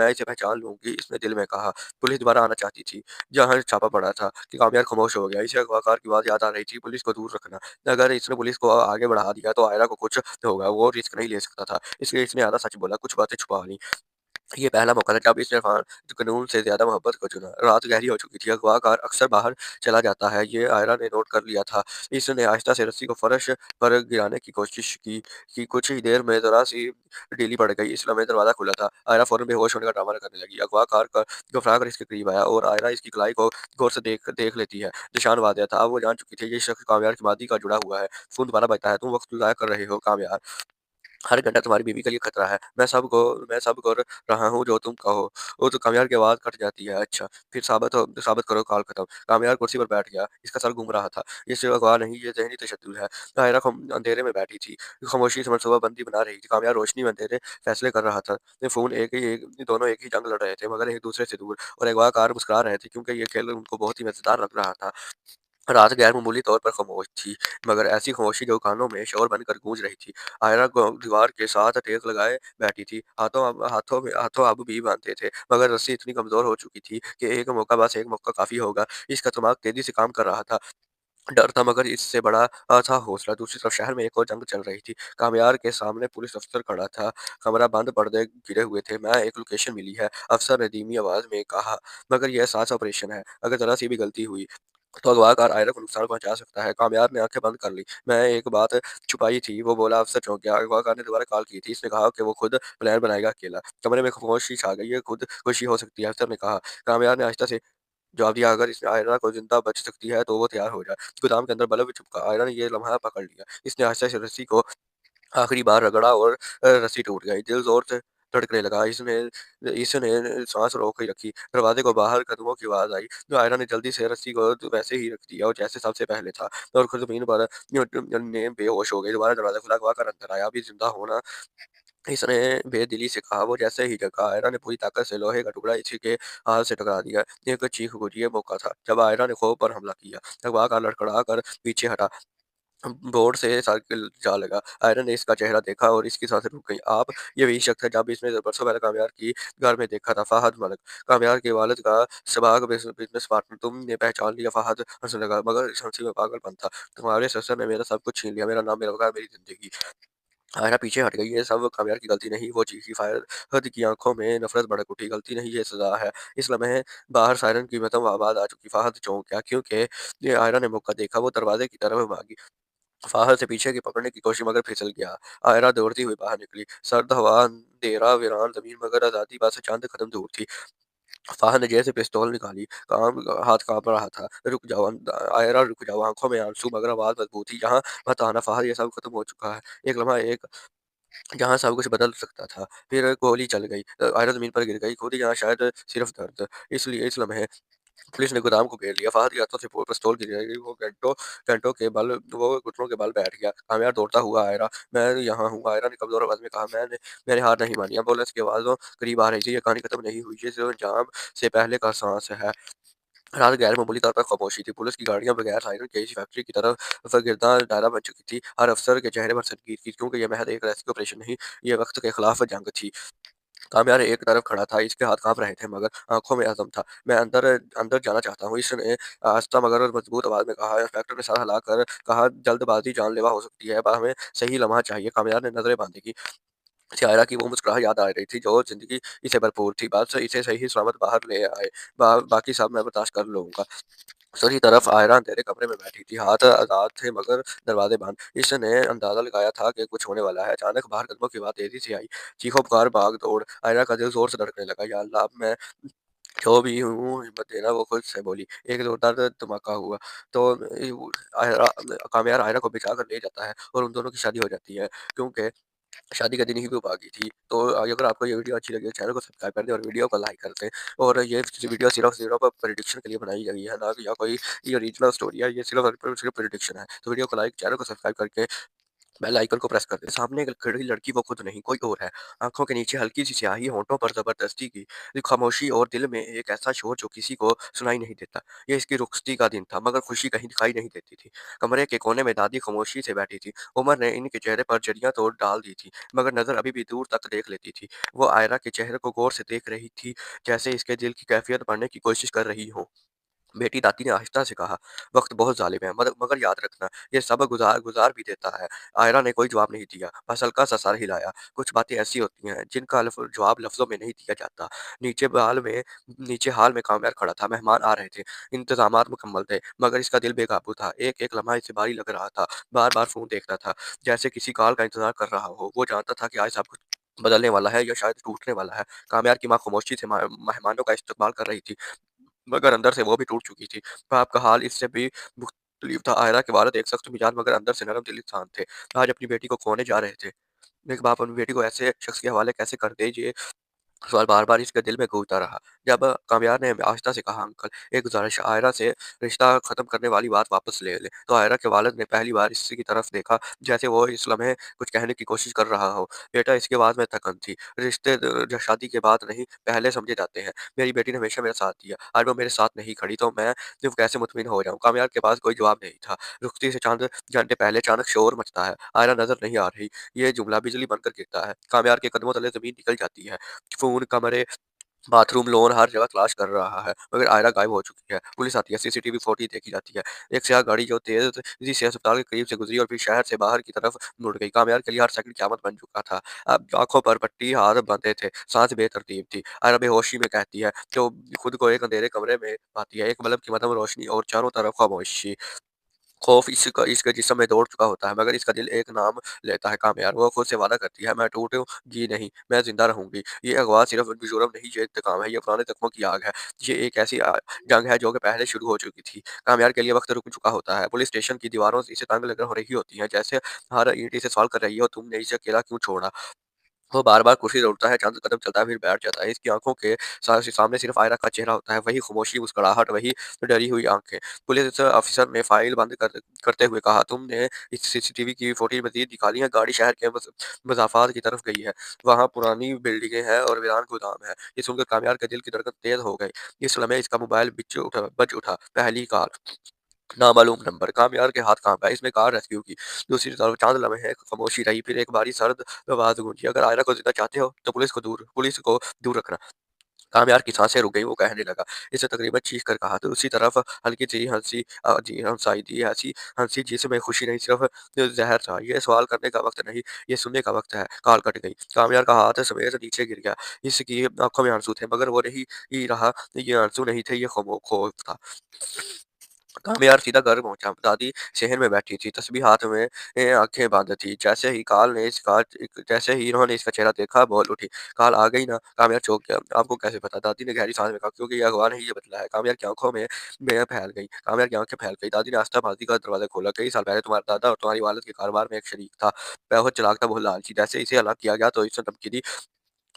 इसे पहचान लूँगी, इसने दिल में कहा। पुलिस दोबारा आना चाहती थी, जहाँ छापा पड़ा था कि कामयार खामोश हो गया। इसे अगवाकार की बात याद आ रही थी, पुलिस को दूर रखना। अगर इसने पुलिस को आगे बढ़ा दिया तो आयरा को कुछ होगा। वो रिस्क नहीं ले सकता था, इसलिए इसने आधा सच बोला, कुछ बातें छुपा ली। ये पहला मौका था जब इसने कानून से ज़्यादा मोहब्बत को चुना। रात गहरी हो चुकी थी, अगवाकार अक्सर बाहर चला जाता है, ये आयरा ने नोट कर लिया था। इसने आहिस्ता से रस्सी को फर्श पर गिराने की कोशिश की कि कुछ ही देर में ज़रा-सी ढीली पड़ गई। इस लम्हे दरवाज़ा खुला था। आयरा फ़ौरन बेहोश होने का ड्रामा करने लगी। अगवाकार घबरा कर इसके करीब आया और आयरा इसकी कलाई को गौर से देख लेती है। निशान वाज़ेह था, अब वो जान चुकी थी, ये शख्स कामयार की मादी का जुड़ा हुआ है। फ़ोन दोबारा बजता है, तुम वक़्त ज़ाया कर रहे हो कामयार। हर घंटा तुम्हारी बीवी के लिए खतरा है। मैं सब कर रहा हूँ जो तुम कहो। वो तो कामयार की आवाज़ कट जाती है। अच्छा, फिर साबित करो, कॉल खत्म। कामयार कुर्सी पर बैठ गया। इसका सर घूम रहा था। ये सिर्फ अगवा नहीं, ये ज़हनी तशद्दुद है। दायरा अंधेरे में बैठी थी। खामोशी से मनसूबाबंदी बना रही थी। कामयार रोशनी में अंधेरे फैसले कर रहा था। ये फ़ोन दोनों एक ही जंग लड़ रहे थे, मगर एक दूसरे से दूर। और अगवाकार मुस्कुरा रहे थे क्योंकि ये खेल उनको बहुत ही मज़ेदार लग रहा था। रात गैर मामूली तौर पर खामोश थी, मगर ऐसी खामोशी जो कानों में शोर बनकर गूंज रही थी। आयरा दीवार के साथ टेक लगाए बैठी थी। हाथों अब भी बांधे थे, मगर रस्सी इतनी कमजोर हो चुकी थी कि एक मौका काफी होगा। इसका दिमाग तेजी से काम कर रहा था। डर था, मगर इससे बड़ा था हौसला। दूसरी तरफ शहर में एक और जंग चल रही थी। कामयार के सामने पुलिस अफसर खड़ा था। कमरा बंद, पर्दे गिरे हुए थे। मैं एक लोकेशन मिली है, अफसर ने धीमी आवाज में कहा, मगर यह सांस ऑपरेशन है। अगर जरा सी भी गलती हुई तो अगवाकार आयरा को नुकसान पहुंचा सकता है। कामयार ने आंखें बंद कर ली। मैं एक बात छुपाई थी, वो बोला। अफसर चौंक गया। अगवाकार ने दोबारा कॉल की थी। इसने कहा कि वो खुद प्लान बनाएगा अकेला। कमरे में खामोशी छा गई। ये खुद खुशी हो सकती है, अफसर ने कहा। कामयार ने आहिस्ता से जवाब दिया, अगर इस आयरा को जिंदा बच सकती है तो वो तैयार हो जाए। गोदाम के अंदर बल्ब चिपका। आयरा ने ये लम्हा पकड़ लिया। इसने आहिस्ता से रस्सी को आखिरी बार रगड़ा और रस्सी टूट गई। दिल जोर से धड़कने लगा। इसने इसने सांस रोक ही रखी। दरवाजे को बाहर कदमों की आवाज आई। जो आयरा ने जल्दी से रस्सी को तो वैसे ही रख दिया और जैसे सबसे पहले था, और खुद जमीन पर ने बेहोश हो गई। दोबारा दरवाजा खुला। अगवा कर अंदर आया। अभी जिंदा होना, इसने बेदिली से कहा। वो जैसे ही जगा, आयरा ने पूरी ताकत से लोहे का टुकड़ा इसी के हाथ से टकरा दिया। एक चीख गूंजी। ये मौका था जब आयरा ने खौफ पर हमला किया। अगवा का लड़खड़ा कर पीछे हटा। बोर्ड से साइकिल जा लगा। आयरन ने इसका चेहरा देखा और इसकी सांसें रुक गईं। आप, ये वही शख्स है जब इसने बरसों पहले कामयार की घर में देखा था। फहद मलिक, कामयार के वालिद का सबाक बिजनेस पार्टनर। तुमने पहचान लिया? फहद हंसने लगा, मगर इस हंसी में पागलपन था। तुम्हारे ससुर ने मेरा सब कुछ छीन लिया, मेरा नाम, मेरा वकार, मेरी जिंदगी। आयरा पीछे हट गई। ये सब कामयार की गलती नहीं, वो चीखी। फहद की आंखों में नफरत भड़क उठी। गलती नहीं, ये सजा है। इस लम्हे बाहर सायरन की बेदम आवाज आ चुकी। फहद चौंक गया क्योंकि ये आयरा ने मौका देखा। वो दरवाजे की तरफ भागी। फाहद से पीछे की पकड़ने की कोशिश, मगर फिसल गया। आयरा दौड़ती हुई बाहर निकली। सर्द हवा, अंधेरा, वीरान जमीन, मगर आजादी बस चंद कदम दूर थी। फाहद ने जेब से पिस्तौल निकाली। हाथ कांप रहा था। रुक जाओ आयरा, रुक जाओ। आंखों में आंसू, मगर आवाज मजबूत थी। यहाँ मत आना फाहद, ये सब खत्म हो चुका है। एक लम्हा, एक जहाँ सब कुछ बदल सकता था। फिर गोली चल गई। आयरा जमीन पर गिर गई, खुद यहाँ शायद सिर्फ दर्द। इसलिए इस लम्हे पुलिस ने गोदाम को घेर लिया। फहद के हाथों से पिस्तौल गिर गई। वो घुटनों के बल बैठ गया। कामयार दौड़ता हुआ आयरा, मैं यहाँ हूँ। आयरा ने कमजोर आवाज में कहा। मैंने हार नहीं मानी। एम्बुलेंस की आवाज़ों करीब आ रही थी। ये कहानी खत्म नहीं हुई, ये सिर्फ अंजाम से पहले का सांस है। रात गैर मामूली तौर पर खामोशी थी। पुलिस की गाड़ियां बगैर सायरन के इसी फैक्ट्री की तरफ गिरदा दायरा बन चुकी थी। हर अफसर के चेहरे पर संकीर्त थी, क्योंकि यह महज एक रेस्क्यू ऑपरेशन नहीं, ये वक्त के खिलाफ जंग थी। कामयार एक तरफ खड़ा था, इसके हाथ कांप रहे थे, मगर आंखों में अज़म था। मैं अंदर अंदर जाना चाहता हूँ, इसने आहिस्ता मगर मजबूत आवाज में कहा। इंस्पेक्टर ने सर हिलाकर कहा, जल्दबाजी जानलेवा हो सकती है, पर हमें सही लम्हा चाहिए। कामयार ने नजरें बांधी की शायरा की वो मुस्कुराहट याद आ रही थी, जो जिंदगी इसे भरपूर थी। बस इसे सही सलामत बाहर ले आए, बाकी सब मैं बर्दाश्त कर लूंगा। दूसरी तरफ आयरा अंधेरे कमरे में बैठी थी, हाथ आजाद थे मगर दरवाजे बंद। इसने अंदाजा लगाया था कि कुछ होने वाला है। अचानक बाहर कदमों की आवाज तेजी से आई, चीखों पुकार, भाग दौड़। आयरा का दिल जोर से धड़कने लगा। या अल्लाह, अब मैं जो भी हूँ हिम्मत देना, वो खुद से बोली। एक जोरदार धमाका हुआ तो आयरा कामयार आयरा को बिठा कर ले जाता है और उन दोनों की शादी हो जाती है, क्योंकि शादी के दिन ही वो भागी थी। तो अगर आपको ये वीडियो अच्छी लगी तो चैनल को सब्सक्राइब कर दें और वीडियो को लाइक कर दें। और ये वीडियो सिर्फ प्रेडिक्शन के लिए बनाई गई है, ना कि या कोई ये ओरिजिनल स्टोरी है, ये सिर्फ प्रेडिक्शन है। तो वीडियो को लाइक, चैनल को सब्सक्राइब करके बेल आइकन को प्रेस कर दें। सामने एक खड़ी लड़की, वो खुद नहीं कोई और है। आंखों के नीचे हल्की सी स्याही, होंठों पर जबरदस्ती की खामोशी और दिल में एक ऐसा शोर जो किसी को सुनाई नहीं देता। ये इसकी रुखसती का दिन था, मगर खुशी कहीं दिखाई नहीं देती थी। कमरे के कोने में दादी खामोशी से बैठी थी। उमर ने इनके चेहरे पर जड़ियां तोड़ डाल दी थी, मगर नजर अभी भी दूर तक देख लेती थी। वो आयरा के चेहरे को गौर से देख रही थी, जैसे इसके दिल की कैफियत पढ़ने की कोशिश कर रही हो। बेटी, दादी ने आहिस्ता से कहा, वक्त बहुत जालिम है, मगर याद रखना, ये सब गुजार गुजार भी देता है। आयरा ने कोई जवाब नहीं दिया, बस हल्का सा सर हिलाया। कुछ बातें ऐसी होती हैं जिनका जवाब लफ्जों में नहीं दिया जाता। नीचे हाल में कामयार खड़ा था। मेहमान आ रहे थे, इंतजामात मुकम्मल थे, मगर इसका दिल बेकाबू था। एक एक लम्हा इसे भारी लग रहा था। बार बार फोन देखता था, जैसे किसी कॉल का इंतजार कर रहा हो। वो जानता था कि आज सब कुछ बदलने वाला है या शायद टूटने वाला है। कामयार की माँ खामोशी से मेहमानों का इस्तकबाल कर रही थी, मगर अंदर से वो भी टूट चुकी थी। बाप का हाल इससे भी मुख्तलिफ था। आयरा के वालिद एक सख्त मिजाज मगर अंदर से नरम दिल इंसान थे। आज अपनी बेटी को खोने जा रहे थे। एक बाप अपनी बेटी को ऐसे शख्स के हवाले कैसे कर दे, ये सवाल बार-बार इसके दिल में गूंजता रहा। जब कामयार ने आहिस्ता से कहा, अंकल, एक गुज़ारिश है, आयरा से रिश्ता ख़त्म करने वाली बात वापस ले लें। तो आयरा के वालिद ने पहली बार इसी की तरफ देखा, जैसे वो इस लम्हे कुछ कहने की कोशिश कर रहा हो। बेटा, इसकी आवाज़ में थकन थी। रिश्ते जो शादी के बाद नहीं, पहले समझे जाते हैं। मेरी बेटी ने हमेशा मेरा साथ दिया, आज वो मेरे साथ नहीं खड़ी तो मैं सिर्फ कैसे मुतमिन हो जाऊँ। कामयार के पास कोई जवाब नहीं था। रुखती से चंद घंटे पहले अचानक शोर मचता है। आयरा नज़र नहीं आ रही। ये जुमला बिजली बनकर गिरता है। कामयार के कदमों तले ज़मीन निकल जाती है। फ़ोन, कमरे, बाथरूम, लॉन, हर जगह तलाश कर रहा है, मगर आयरा गायब हो चुकी है। पुलिस आती है, सीसीटीवी फुटेज देखी जाती है। एक स्याह गाड़ी जो तेज़ी से अस्पताल के करीब से गुजरी और फिर शहर से बाहर की तरफ मुड़ गई। कामयार के लिए हर सेकंड क़यामत बन चुका था। अब आँखों पर पट्टी, हाथ बंधे थे, सांस बेतरतीब थी। आयरा बेहोशी में कहती है, जो खुद को एक अंधेरे कमरे में पाती है, एक बल्ब की मदम रोशनी और चारों तरफ खामोशी। खौफ इसके जिस्म में दौड़ चुका होता है, मगर इसका दिल एक नाम लेता है, कामयार। वो खुद से वादा करती है, मैं टूटूंगी नहीं, मैं जिंदा रहूंगी। ये अगवा सिर्फ जुर्म नहीं, ये इंतकाम है, ये पुराने जख्मों की आग है। ये एक ऐसी जंग है जो कि पहले शुरू हो चुकी थी। कामयार के लिए वक्त रुक चुका होता है। पुलिस स्टेशन की दीवारों से इसे तंग लग हो रही होती है, जैसे हर ईंट इसे सवाल कर रही हो, तुमने इसे अकेला क्यों छोड़ा। वो बार-बार कुर्सी से उठता है, चंद कदम चलता है, फिर बैठ जाता है। इसकी आँखों के सामने सिर्फ आयरा का चेहरा होता है, वही खामोशी, मुस्कुराहट, वही डरी हुई आँखें। पुलिस अफ़सर ने फाइल बंद करते हुए कहा, तुमने इस सीसीटीवी की फुटेज मज़ीद निकाली है? गाड़ी शहर के मज़ाफ़ात की तरफ गई है। वहाँ पुरानी बिल्डिंगें हैं और वीरान गोदाम है। ये सुनकर कामयार के दिल की धड़कन तेज़ हो गई। इस लम्हे इसका मोबाइल बज उठा। पहली कॉल, नामालूम नंबर। कामयार के हाथ काँप गए, इसने कार रेस्क्यू की। दूसरी तरफ चंद लम्हे खामोशी रही, फिर एक बारी सर्द आवाज़ गूंजी, अगर आयरा को जिंदा चाहते हो तो पुलिस को दूर रखना। कामयार की सांसें रुक गई, वो कहने लगा, इसने तकरीबन चीख कर कहा। तो उसी तरफ हल्की सी हंसी जी हंसाई दी, ऐसी हंसी जिसमें खुशी नहीं, सिर्फ जहर था। ये सवाल करने का वक्त नहीं, ये सुनने का वक्त है। कॉल कट गई। कामयार का हाथ समेत नीचे गिर गया। इसकी आंखों में आंसू थे, मगर वो नहीं ही रहा। ये आंसू नहीं थे, ये खौफ था। कामयार सीधा घर पहुंचा। दादी शहर में बैठी थी, तस्बीह हाथ में, आंखें बंद थी। जैसे ही इन्होंने इसका चेहरा देखा, बोल उठी, कॉल आ गई ना? कामयार चौंक गया। आपको कैसे पता? दादी ने गहरी सांस में कहा, क्योंकि ये अगवा नहीं, ये बदला है। कामयार की आंखों में फैल गई। कामयार की आंखें फैल गई। दादी ने आस्था बाजी का दरवाजा खोला। कई साल पहले तुम्हारा दादा और तुम्हारी वालिद के कारोबार में एक शरीक था। बहुत चालाक था, बहुत लालची। जैसे इसे हलाक किया गया तो इसने धमकी दी,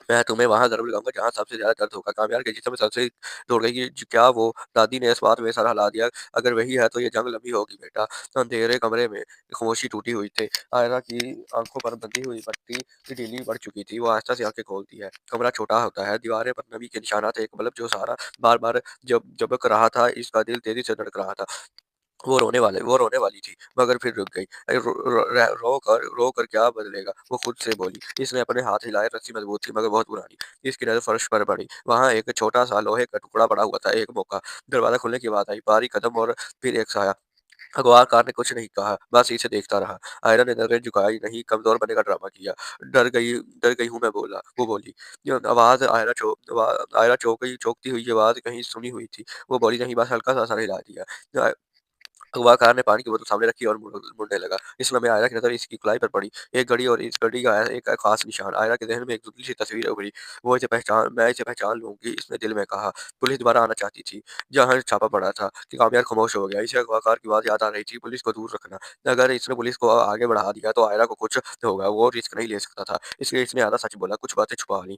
मैं तुम्हें वहाँ ज़रूर लगाऊँगा जहाँ सबसे ज़्यादा दर्द होगा। कामयार के जिस्म में सांसें दौड़ गई कि क्या वो दादी ने इस बात में सर हिला दिया, अगर वही है तो ये जंग लंबी होगी बेटा। अंधेरे कमरे में खामोशी टूटी हुई थी। आयरा की आँखों पर बंधी हुई पट्टी की ढीली पड़ चुकी थी। वो आहिस्ता से आँखें खोलती है। कमरा छोटा होता है, दीवारें पर नमी के निशानात, एक बल्ब जो सारा बार-बार जब झपक रहा था, इसका दिल तेज़ी से धड़क रहा था। वो रोने वाली थी, मगर फिर रुक गई। रो कर क्या बदलेगा? वो खुद से बोली। इसने अपने हाथ हिलाए, रस्सी मजबूत थी मगर बहुत पुरानी। इसकी नज़र फर्श पर पड़ी। वहाँ एक छोटा-सा लोहे का टुकड़ा पड़ा हुआ था। एक मौका। दरवाज़ा खुलने की आवाज़ आई, बारीक कदम और फिर एक साया। अगवाकार ने कुछ नहीं कहा, बस इसे देखता रहा। आयरा ने नज़रें झुकाई नहीं, कमज़ोर बनने का ड्रामा किया। डर गई हूँ मैं बोला वो बोली। जो आवाज़ आयरा चौंकती हुई आवाज़ कहीं सुनी हुई थी। वो बोली नहीं, बस हल्का-सा सर हिला दिया। अगवाकार ने पानी की बोतल सामने रखी और मुड़ने लगा। इस लम्हे आयरा की नज़र इसकी गोलाई पर पड़ी। एक घड़ी और इस घड़ी का एक ख़ास निशान। आयरा के ज़हन में एक धुंधली-सी तस्वीर उभरी। मैं इसे पहचान लूँगी, इसने दिल में कहा। पुलिस दोबारा आना चाहती थी, जहाँ छापा पड़ा था कि कामयाब खामोश हो गया। इसे अगवाकार की बात याद आ रही थी, पुलिस को दूर रखना। अगर इसने पुलिस को आगे बढ़ा दिया तो आयरा को कुछ होगा, वो रिस्क नहीं ले सकता था। इसलिए इसने आधा सच बोला, कुछ बातें छुपा लीं।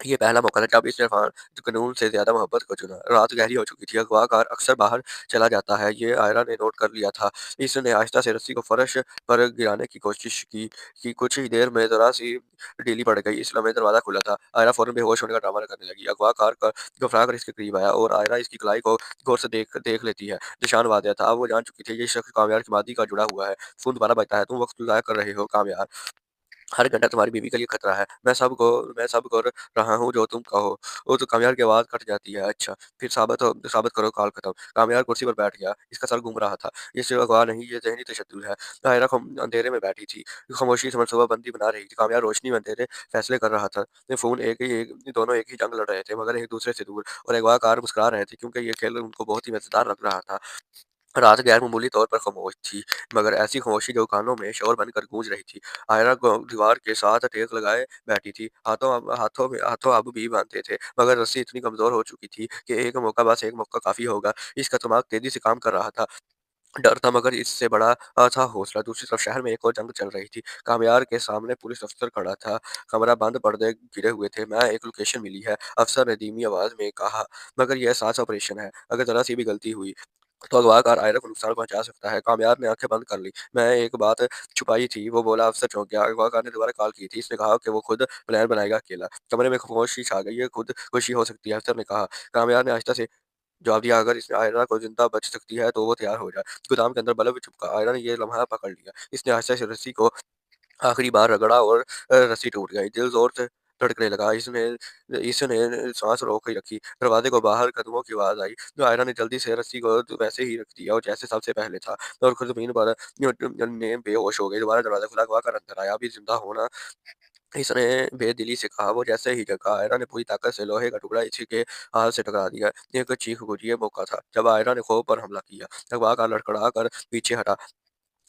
ये पहला मौका था जब इसने इरफ़ान कानून से ज़्यादा मोहब्बत को चुना। रात गहरी हो चुकी थी, अगवाकार अक्सर बाहर चला जाता है, ये आयरा ने नोट कर लिया था। इसने आहिस्ता से रस्सी को फ़र्श पर गिराने की कोशिश की कि कुछ ही देर में ज़रा-सी ढीली पड़ गई। इस लम्हे दरवाज़ा खुला था। आयरा फ़ौरन बेहोश होने का ड्रामा करने लगी। अगवाकार घबरा कर इसके करीब आया और आयरा इसकी कलाई को गौर से देख लेती है। निशान वाज़ेह था, अब वो जान चुकी थी ये शख़्स कामयार की मादी का जुड़ा हुआ है। फ़ोन दोबारा बजता है, तुम वक़्त ज़ाया कर रहे हो कामयार। हर घंटा तुम्हारी बीवी के लिए खतरा है। मैं सब कर रहा हूँ जो तुम कहो। वो तो कामयार की आवाज़ कट जाती है। अच्छा, फिर साबित करो, कॉल खत्म। कामयार कुर्सी पर बैठ गया। इसका सर घूम रहा था। ये सिर्फ अगवा नहीं, ये ज़हनी तशद्दुद है। दायरा अंधेरे में बैठी थी। खामोशी से मनसूबाबंदी बना रही थी। कामयार रोशनी में अंधेरे फैसले कर रहा था। ये फ़ोन दोनों एक ही जंग लड़ रहे थे, मगर एक दूसरे से दूर। और अगवाकार मुस्कुरा रहे थे क्योंकि ये खेल उनको बहुत ही मज़ेदार लग रहा था। रात गैर मामूली तौर पर खामोश थी, मगर ऐसी खामोशी जो कानों में शोर बनकर गूंज रही थी। आयरा दीवार के साथ टेक लगाए बैठी थी। हाथों अब भी बांधे थे, मगर रस्सी इतनी कमजोर हो चुकी थी कि एक मौका काफी होगा। इसका दिमाग तेजी से काम कर रहा था। डर था, मगर इससे बड़ा था हौसला। दूसरी तरफ शहर में एक और जंग चल रही थी। कामयार के सामने पुलिस अफसर खड़ा था। कमरा बंद, पर्दे गिरे हुए थे। मैं एक लोकेशन मिली है, अफसर ने धीमी आवाज में कहा, मगर यह सांस ऑपरेशन है। अगर जरा सी भी गलती हुई तो अगवाकार आयरा को नुकसान पहुंचा सकता है। कामयार ने आंखें बंद कर ली। मैं एक बात छुपाई थी, वो बोला। अफसर चौंक गया। अगवाकार ने दोबारा कॉल की थी। इसने कहा कि वो खुद प्लान बनाएगा अकेला। कमरे में खामोशी छा गई। ये खुद खुशी हो सकती है, अफसर ने कहा। कामयार ने आहिस्ता से जवाब दिया, अगर इस आयरा को जिंदा बच सकती है तो वो तैयार हो जाए। गोदाम के अंदर बल्ब चिपका। आयरा ने ये लम्हा पकड़ लिया। इसने आहिस्ता से रस्सी को आखिरी बार रगड़ा और रस्सी टूट गई। दिल जोर से धड़कने लगा। इसने इसने सांस रोक ही रखी। दरवाजे को बाहर कदमों की आवाज आई। जो आयरा ने जल्दी से रस्सी को वैसे ही रख दिया और जैसे सबसे पहले था, और खुद जमीन पर ने बेहोश हो गई। दोबारा दरवाजा खुला। अगवा कर अंदर आया। अभी जिंदा होना, इसने बेदिली से कहा। वो जैसे ही जगा, आयरा ने पूरी ताकत से लोहे का टुकड़ा इसी के हाथ से टकरा दिया। एक चीख गूंजी। ये मौका था जब आयरा ने खौफ पर हमला किया। अगवा का लड़खड़ा कर पीछे हटा।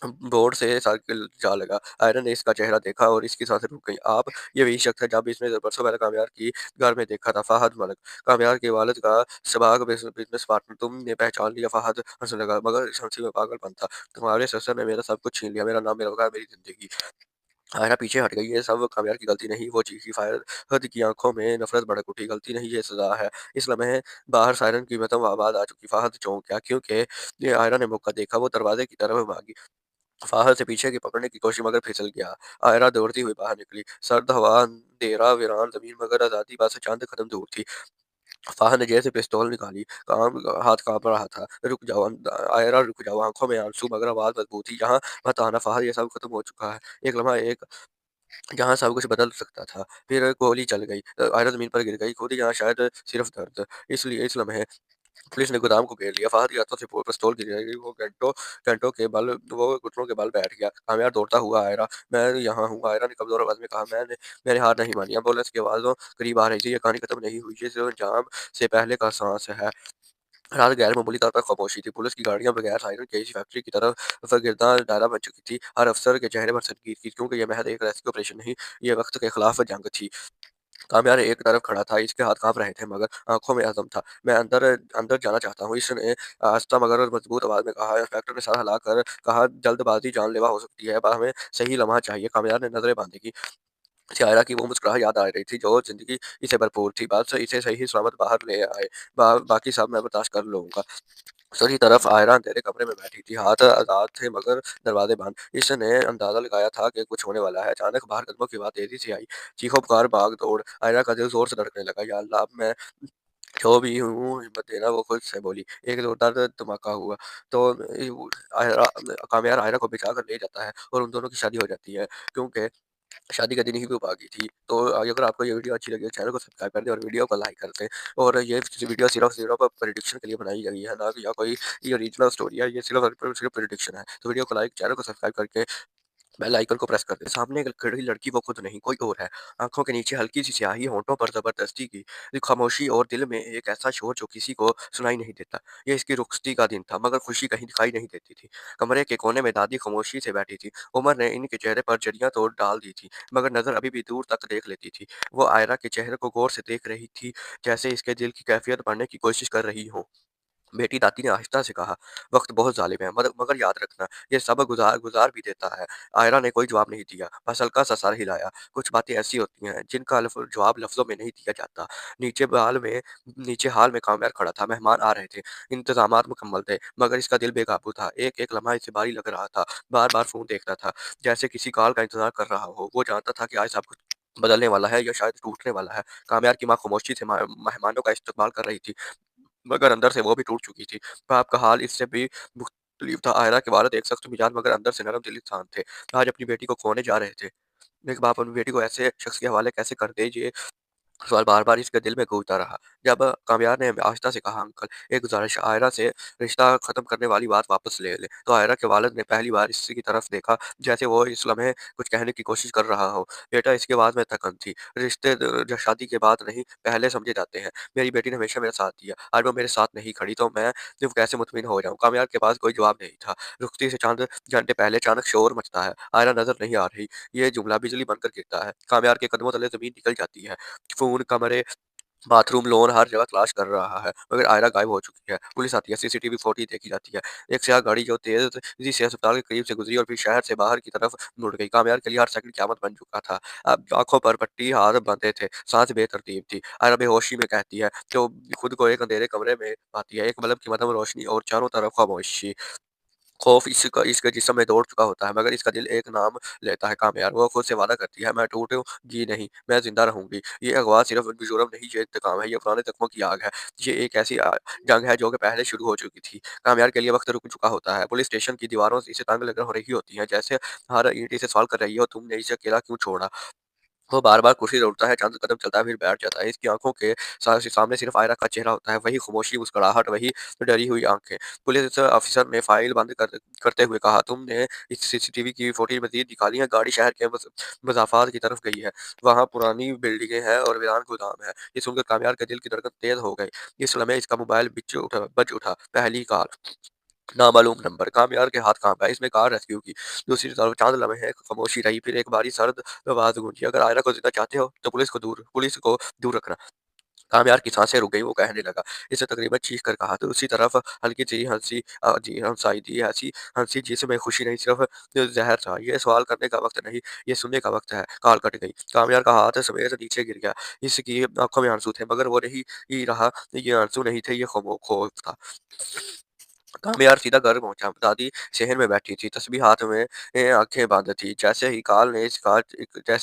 बोर्ड से साइकिल जा लगा। आयरन ने इसका चेहरा देखा और इसकी सांसें रुक गईं। आप, ये वही शख्स है जब इसने बरसों पहले कामयार की घर में देखा था। फहद मलिक, कामयार के वालिद का सबाक बिजनेस पार्टनर। तुमने पहचान लिया? फहद हंसने लगा, मगर इस हंसी में पागलपन था। तुम्हारे ससुर ने मेरा सब कुछ छीन लिया, मेरा नाम, मेरा घर, मेरी जिंदगी। आयरा पीछे हट गई। ये सब कामयार की गलती नहीं। वो चीखी। फहद की आंखों में नफरत भड़क उठी। गलती नहीं, ये सजा है। इस लम्हे बाहर सायरन की बेदम आवाज आ चुकी। फहद चौंक गया क्योंकि ये आयरा ने मौका देखा। वो दरवाजे की तरफ भागी। फाहद से पीछे की पकड़ने की कोशिश, मगर फिसल गया। आयरा दौड़ती हुई बाहर निकली। सर्द हवा, अंधेरा, वीरान जमीन, मगर आजादी बस चंद कदम दूर थी। फाहद ने जेब से पिस्तौल निकाली। हाथ कांप रहा था। रुक जाओ आयरा, रुक जाओ। आंखों में आंसू, मगर आवाज मजबूत थी। यहाँ मत आना फाहद, ये सब खत्म हो चुका है। एक लम्हा, एक जहाँ सब कुछ बदल सकता था। फिर गोली चल गई। आयरा जमीन पर गिर गई। खुद यहाँ शायद सिर्फ दर्द। इसलिए इस लम्हे पुलिस ने गोदाम को घेर लिया। फहद के हाथों से पिस्तौल गिर गई। वो घुटनों के बल बैठ गया। कामयार दौड़ता हुआ आयरा, मैं यहाँ हूँ। आयरा ने कमजोर आवाज में कहा। मैंने हार नहीं मानी। एम्बुलेंस की आवाज़ों करीब आ रही थी। ये कहानी खत्म नहीं हुई, ये सिर्फ अंजाम से पहले का सांस है। रात गैर मामूली तौर पर खामोशी थी। पुलिस की गाड़ियां बगैर सायरन के इसी फैक्ट्री की तरफ गिरदा दायरा बन चुकी थी। हर अफसर के चेहरे पर संगीत थी, क्योंकि यह महज एक रेस्क्यू ऑपरेशन नहीं, ये वक्त के खिलाफ जंग थी। कामयार एक तरफ खड़ा था। इसके हाथ कांप रहे थे, मगर आंखों में अज़म था। मैं अंदर अंदर जाना चाहता हूँ, इसने आहिस्ता मगर मजबूत आवाज में कहा। इंस्पेक्टर ने सर हिलाकर कहा, जल्दबाजी जानलेवा हो सकती है, हमें सही लम्हा चाहिए। कामयार ने नजरें बांधी की। सायरा की वो मुस्कुराहट याद आ रही थी जो ज़िंदगी इसे भरपूर थी। बस इसे सही सलामत बाहर ले आए। बाकी सब मैं बर्दाश्त कर लूँगा। दूसरी तरफ आयरा अंधेरे कमरे में बैठी थी। हाथ आज़ाद थे मगर दरवाज़े बंद। इसने अंदाज़ा लगाया था कि कुछ होने वाला है। अचानक बाहर कदमों की आवाज़ तेज़ी से आई। चीखों-पुकार, भाग-दौड़। आयरा का दिल ज़ोर से धड़कने लगा। या अल्लाह! अब मैं जो भी हूँ हिम्मत देना, वो खुद से बोली। एक जोरदार धमाका हुआ तो आयरा कामयार आयरा को बचा कर ले जाता है और उन दोनों की शादी हो जाती है क्योंकि शादी का दिन ही भागी थी। तो अगर आपको ये वीडियो अच्छी लगी है चैनल को सब्सक्राइब कर दें और वीडियो को लाइक कर दें। और ये वीडियो सिर्फ प्रेडिक्शन के लिए बनाई गई है, ना कि या कोई ये ओरिजिनल स्टोरी है, ये सिर्फ और सिर्फ प्रेडिक्शन है। तो वीडियो को लाइक, चैनल को सब्सक्राइब करके बेल आइकन को प्रेस कर दें। सामने एक खड़ी लड़की वो खुद नहीं कोई और है। आँखों के नीचे हल्की सी स्याही, होंठों पर ज़बरदस्ती की खामोशी और दिल में एक ऐसा शोर जो किसी को सुनाई नहीं देता। ये इसकी रुखसती का दिन था मगर खुशी कहीं दिखाई नहीं देती थी। कमरे के कोने में दादी खामोशी से बैठी थी। उमर ने इनके चेहरे पर जड़ियाँ तो डाल दी थी मगर नज़र अभी भी दूर तक देख लेती थी। वो आयरा के चेहरे को गौर से देख रही थी जैसे इसके दिल की कैफियत पढ़ने की कोशिश कर रही हो। बेटी दादी ने आहिस्ता से कहा, वक्त बहुत जालिम है मगर याद रखना ये सब गुजार गुजार भी देता है। आयरा ने कोई जवाब नहीं दिया, बस हल्का सा सर हिलाया। कुछ बातें ऐसी होती हैं जिनका जवाब लफ्जों में नहीं दिया जाता। नीचे हाल में कामयार खड़ा था। मेहमान आ रहे थे, इंतजामात मुकम्मल थे मगर इसका दिल बेकाबू था। एक एक लम्हा इसे भारी लग रहा था। बार बार फोन देखता था जैसे किसी कॉल का इंतजार कर रहा हो। वो जानता था कि आज सब कुछ बदलने वाला है या शायद टूटने वाला है। कामयार की माँ खामोशी से मेहमानों का इस्तकबाल कर रही थी मगर अंदर से वो भी टूट चुकी थी। बाप का हाल इससे भी मुख्तलिफ था। आयरा के वालिद एक सख्त मिजाज मगर अंदर से नरम दिल इंसान थे। आज अपनी बेटी को खोने जा रहे थे। एक बाप अपनी बेटी को ऐसे शख्स के हवाले कैसे कर दे, ये सवाल बार-बार इसके दिल में गूंजता रहा। जब कामयार ने आहिस्ता से कहा, अंकल एक गुज़ारिश है, आयरा से रिश्ता ख़त्म करने वाली बात वापस ले लें। तो आयरा के वालिद ने पहली बार इसकी तरफ देखा जैसे वो इस लम्हे कुछ कहने की कोशिश कर रहा हो। बेटा इसकी आवाज़ में थकन थी। रिश्ते जो शादी के बाद नहीं पहले समझे जाते हैं। मेरी बेटी ने हमेशा मेरा साथ दिया। आज वो मेरे साथ नहीं खड़ी तो मैं सिर्फ कैसे मुतमिन हो जाऊँ? कामयार के पास कोई जवाब नहीं था। रुखती से चंद घंटे पहले अचानक शोर मचता है। आयरा नज़र नहीं आ रही। ये जुमला बिजली बनकर गिरता है। कामयार के कदमों तले ज़मीन निकल जाती है। फ़ोन, कमरे, बाथरूम, लॉन हर जगह तलाश कर रहा है मगर आयरा गायब हो चुकी है। पुलिस आती है, सीसीटीवी फुटेज देखी जाती है। एक स्याह गाड़ी जो तेज़ी से अस्पताल के करीब से गुजरी और फिर शहर से बाहर की तरफ मुड़ गई। कामयार के लिए हर सेकंड क़यामत बन चुका था। अब आँखों पर पट्टी, हाथ बंधे थे, सांस बेतरतीब थी। आयरा बेहोशी में कहती है, जो खुद को एक अंधेरे कमरे में पाती है, एक बल्ब की मद्धम रोशनी और चारों तरफ खामोशी। खौफ इसका इसके जिस्म में दौड़ चुका होता है मगर इसका दिल एक नाम लेता है, कामयार। वो खुद से वादा करती है, मैं टूटूंगी नहीं, मैं जिंदा रहूंगी। ये अगवा सिर्फ जुर्म नहीं, ये इंतकाम है, ये पुराने जख्मों की आग है। ये एक ऐसी जंग है जो कि पहले शुरू हो चुकी थी। कामयार के लिए वक्त रुक चुका होता है। पुलिस स्टेशन की दीवारों से इसे तंग लग हो रही होती है जैसे हर ईंट इसे सवाल कर रही हो, तुमने इसे अकेला क्यों छोड़ा? वो बार-बार कुर्सी से उठता है, चंद कदम चलता है, फिर बैठ जाता है। इसकी आँखों के सामने सिर्फ़ आयरा का चेहरा होता है, वही खामोशी, मुस्कुराहट, वही डरी हुई आँखें। पुलिस ऑफ़िसर ने फ़ाइल बंद करते हुए कहा, "तुमने इस सीसीटीवी की फुटेज मज़ीद निकाली है?" गाड़ी शहर के मज़ाफ़ात की तरफ गई है। वहाँ पुरानी बिल्डिंगें हैं और वीरान गोदाम है। ये सुनकर कामयार के दिल की धड़कन तेज़ हो गई। इस लम्हे इसका मोबाइल बज उठा। पहली कॉल। नामालूम नंबर। कामयार के हाथ काँप गए। इसने कार रेस्क्यू की। दूसरी तरफ चंद लम्हे खामोशी रही, फिर एक बारी सर्द आवाज़ गूंजी, "अगर आयरा को ज़िंदा चाहते हो, तो पुलिस को दूर रखना।" कामयार की सांसें रुक गईं, वो कहने लगा। इसने तकरीबन चीख कर कहा, तो उसी तरफ हल्की सी हँसी जी हँसाई थी, ऐसी हँसी जिसमें खुशी नहीं, सिर्फ़ ज़हर था। ये सवाल करने का वक़्त नहीं, ये सुनने का वक़्त है। कॉल कट गई। कामयार का हाथ समेत नीचे गिर गया। इसकी आँखों में आँसू थे, मगर वो नहीं ही रहा, ये आँसू नहीं थे, ये खौफ़ था। कामयार सीधा घर पहुँचा। दादी शहर में बैठी थी, तस्बीह हाथ में आँखें बंद थी। जैसे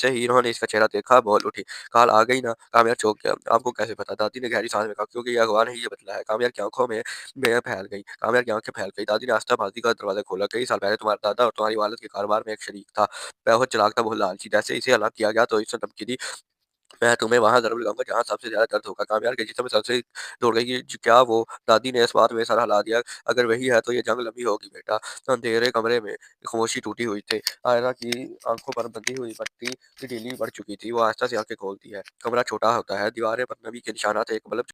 ही इन्होंने इसका चेहरा देखा, बोल उठी, "कॉल आ गई ना?" कामयार चौंक गया। "आपको कैसे पता?" दादी ने गहरी साँस में कहा, "क्योंकि ये अगवा ने ही ये बतलाया है।" कामयार की आँखें फैल गई। दादी ने आहिस्ता बाल्टी का दरवाज़ा खोला। "कई साल पहले तुम्हारे दादा और तुम्हारी वालिद के कारोबार में एक शरीक था। बहुत चालाक था, बहुत लालची। जैसे इसे अलग किया गया तो इसने धमकी दी, मैं तुम्हें वहाँ ज़रूर लगाऊँगा जहाँ सबसे ज़्यादा दर्द होगा।" कामयार के जिस्म में सनसनी दौड़ गई कि क्या वो? दादी ने इस बात में सर हिला दिया। "अगर वही है तो ये जंग लंबी होगी बेटा।" तो अंधेरे कमरे में खामोशी टूटी हुई थी। आयरा की आँखों पर बंधी हुई पट्टी ढीली पड़ चुकी थी। वो आहिस्ता से आँखें खोलती है। कमरा छोटा होता है, दीवारें पर नमी के निशानात, एक बल्ब